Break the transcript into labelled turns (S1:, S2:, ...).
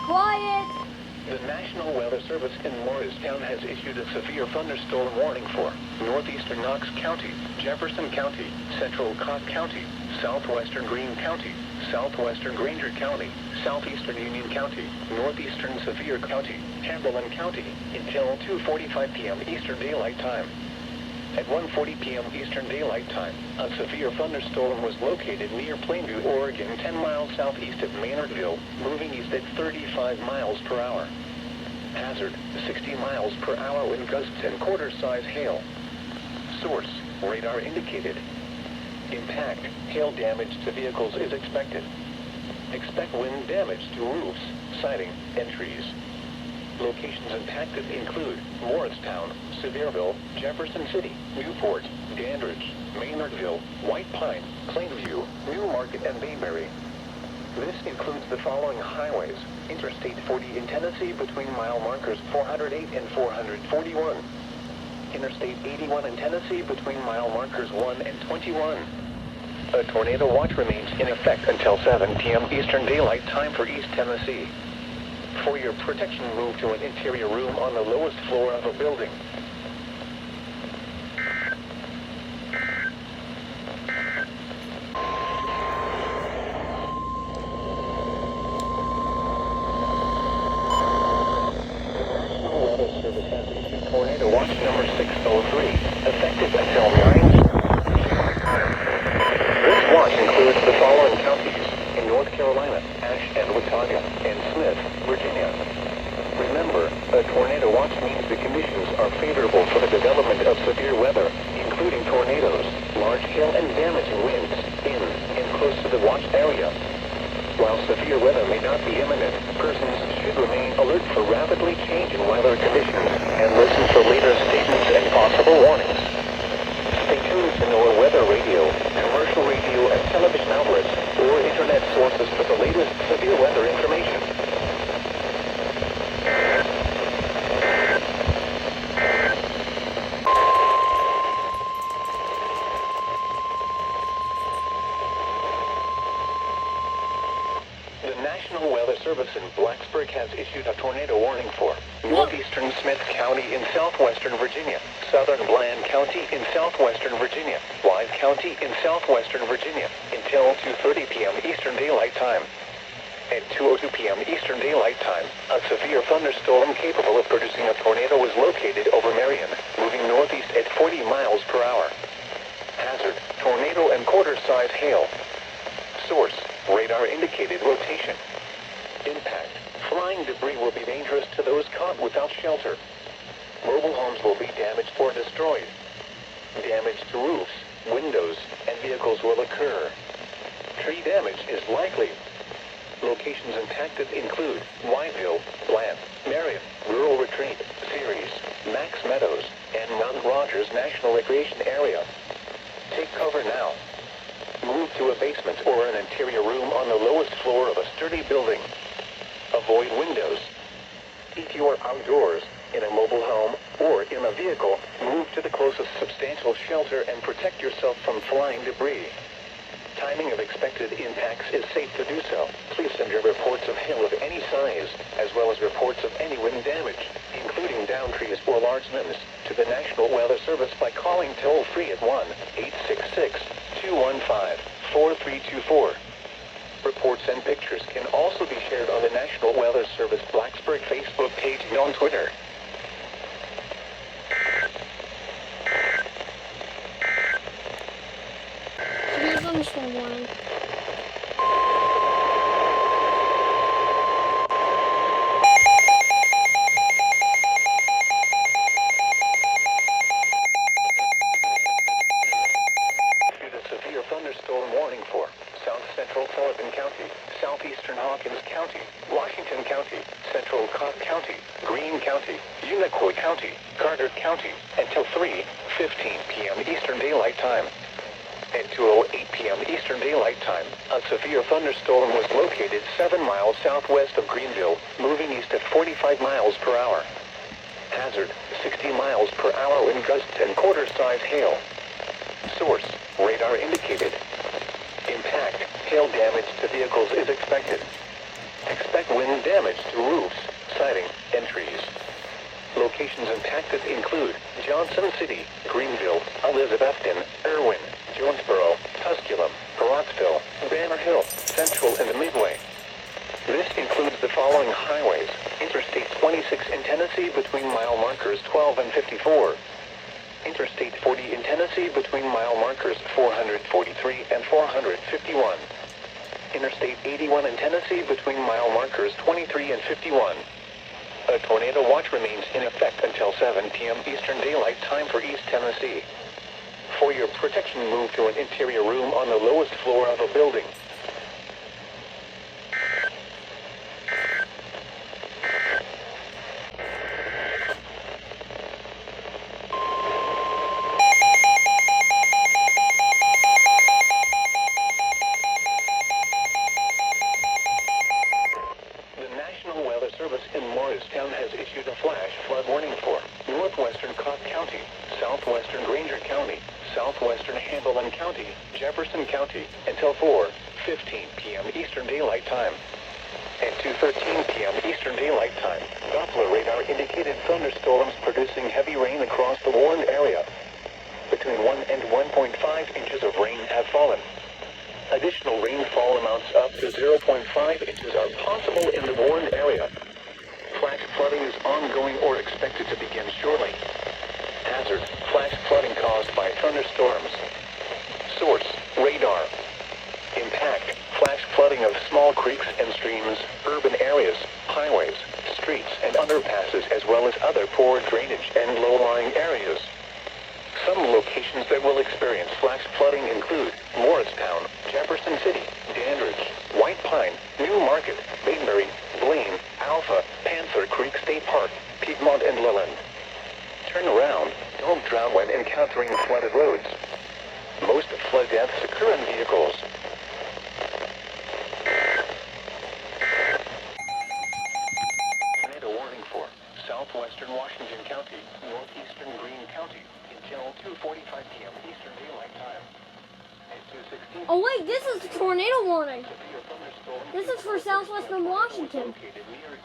S1: Quiet!
S2: The National Weather Service in Morristown has issued a severe thunderstorm warning for northeastern Knox County, Jefferson County, central Cobb County, southwestern Greene County, southwestern Granger County, southeastern Union County, northeastern Sevier County, Chamberlain County, until 2:45 p.m. Eastern Daylight Time. At 1:40 p.m. Eastern Daylight Time, a severe thunderstorm was located near Plainview, Oregon, 10 miles southeast of Maynardville, moving east at 35 miles per hour. Hazard, 60 miles per hour wind gusts and quarter-size hail. Source, radar indicated. Impact, hail damage to vehicles is expected. Expect wind damage to roofs, siding, and trees. Locations impacted include Morristown, Sevierville, Jefferson City, Newport, Dandridge, Maynardville, White Pine, Plainview, New Market, and Bayberry. This includes the following highways: Interstate 40 in Tennessee between mile markers 408 and 441. Interstate 81 in Tennessee between mile markers 1 and 21. A tornado watch remains in effect until 7 p.m. Eastern Daylight Time for East Tennessee. For your protection, move to an interior room on the lowest floor of a building. Tornado watch number 603, effective until 9. This watch includes the following counties: in North Carolina, Ashe and Watauga, and Smith, Virginia. Remember, a tornado watch means the conditions are favorable for the development of severe weather, including tornadoes, large hail and damaging winds, in and close to the watch area. While severe weather may not be imminent, persons should remain alert for rapidly changing weather conditions and listen for later statements and possible warnings. Stay tuned to NOAA weather radio, commercial radio and television outlets, or internet sources for the latest severe weather information. The National Weather Service in Blacksburg has issued a tornado warning for northeastern Smith County in southwestern Virginia, southern Bland County in southwestern Virginia, Blythe County in southwestern Virginia, until 2:30 p.m. Eastern Daylight Time. At 2:02 p.m. Eastern Daylight Time, a severe thunderstorm capable of producing a tornado was located over Marion, moving northeast at 40 miles per hour. Hazard, tornado and quarter-size hail. Source, radar indicated rotation. Impact, flying debris will be dangerous to those caught without shelter. Mobile homes will be damaged or destroyed. Damage to roofs, windows, and vehicles will occur. Tree damage is likely. Locations impacted include Wineville, Bland, Marion, Rural Retreat, Ceres, Max Meadows, and Mount Rogers National Recreation Area. Take cover now. Move to a basement or an interior room on the lowest floor of a sturdy building. Avoid windows. If you are outdoors, in a mobile home, or in a vehicle, move to the closest substantial shelter and protect yourself from flying debris. Timing of expected impacts is safe to do so. Please send your reports of hail of any size, as well as reports of any wind damage, including downed trees or large limbs, to the National Weather Service by calling toll-free at 1-866-215-4324. Reports and pictures can also be shared on the National Weather Service Blacksburg Facebook page and on Twitter.
S1: Thunderstorm warning.
S2: Severe thunderstorm warning for South Central Sullivan County, Southeastern Hawkins County, Washington County, Central Cobb County, Greene County, Unicoi County, Carter County, until 3:15 p.m. Eastern Daylight Time. At 2:08 p.m. Eastern Daylight Time, a severe thunderstorm was located 7 miles southwest of Greenville, moving east at 45 miles per hour. Hazard, 60 miles per hour wind gusts and quarter-size hail. Source, radar indicated. Impact, hail damage to vehicles is expected. Expect wind damage to roofs, siding, and trees. Locations impacted include Johnson City, Greenville, Elizabethton, Irwin, Jonesboro, Tusculum, Rockville, Banner Hill, Central, and Midway. This includes the following highways: Interstate 26 in Tennessee between mile markers 12 and 54. Interstate 40 in Tennessee between mile markers 443 and 451. Interstate 81 in Tennessee between mile markers 23 and 51. A tornado watch remains in effect until 7 p.m. Eastern Daylight Time for East Tennessee. For your protection, move to an interior room on the lowest floor of a building. The National Weather Service in Morristown has issued a flash flood warning for northwestern Cobb County, southwestern Granger County, southwestern Hamilton County, Jefferson County, until 4:15 p.m. Eastern Daylight Time. At 2:13 p.m. Eastern Daylight Time, Doppler radar indicated thunderstorms producing heavy rain across the warned area. Between 1 and 1.5 inches of rain have fallen. Additional rainfall amounts up to 0.5 inches are possible in the warned area. Flash flooding is ongoing or expected to begin shortly. Hazard: flash flooding caused by thunderstorms. Source: radar. Impact: flash flooding of small creeks and streams, urban areas, highways, streets, and underpasses, as well as other poor drainage and low-lying areas. Some locations that will experience flash flooding include Morristown, Jefferson City, Dandridge, White Pine, New Market, Bainbury, Blaine, Alpha, Panther Creek State Park, Piedmont, and Leland. Turn around. Don't drown when encountering flooded roads. Most flood deaths occur in vehicles. Tornado warning for southwestern Washington County, northeastern Greene County, until 2:45 p.m. Eastern Daylight Time. At 2:16.
S1: Oh wait, this is the tornado warning. This is for southwestern Washington.
S2: Located near